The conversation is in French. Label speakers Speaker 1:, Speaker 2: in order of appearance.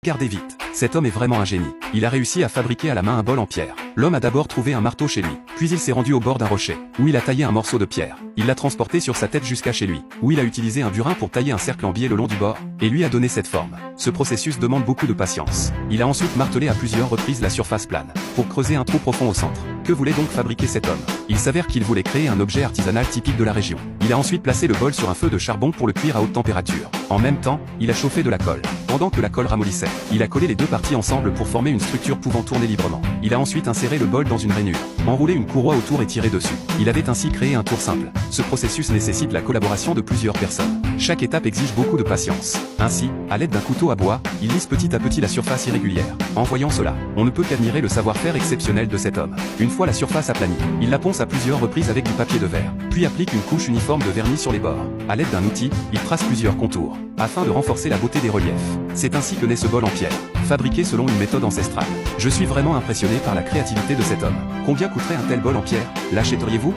Speaker 1: Regardez vite, cet homme est vraiment un génie. Il a réussi à fabriquer à la main un bol en pierre. L'homme a d'abord trouvé un marteau chez lui, puis il s'est rendu au bord d'un rocher, où il a taillé un morceau de pierre. Il l'a transporté sur sa tête jusqu'à chez lui, où il a utilisé un burin pour tailler un cercle en biais le long du bord, et lui a donné cette forme. Ce processus demande beaucoup de patience. Il a ensuite martelé à plusieurs reprises la surface plane, pour creuser un trou profond au centre. Que voulait donc fabriquer cet homme? Il s'avère qu'il voulait créer un objet artisanal typique de la région. Il a ensuite placé le bol sur un feu de charbon pour le cuire à haute température. En même temps, il a chauffé de la colle. Pendant que la colle ramollissait, il a collé les deux parties ensemble pour former une structure pouvant tourner librement. Il a ensuite inséré le bol dans une rainure, enroulé une courroie autour et tiré dessus. Il avait ainsi créé un tour simple. Ce processus nécessite la collaboration de plusieurs personnes. Chaque étape exige beaucoup de patience. Ainsi, à l'aide d'un couteau à bois, il lisse petit à petit la surface irrégulière. En voyant cela, on ne peut qu'admirer le savoir-faire exceptionnel de cet homme. Une fois la surface aplanie, il la ponce à plusieurs reprises avec du papier de verre, puis applique une couche uniforme de vernis sur les bords. À l'aide d'un outil, il trace plusieurs contours, afin de renforcer la beauté des reliefs. C'est ainsi que naît ce bol en pierre, fabriqué selon une méthode ancestrale. Je suis vraiment impressionné par la créativité de cet homme. Combien coûterait un tel bol en pierre? L'achèteriez-vous?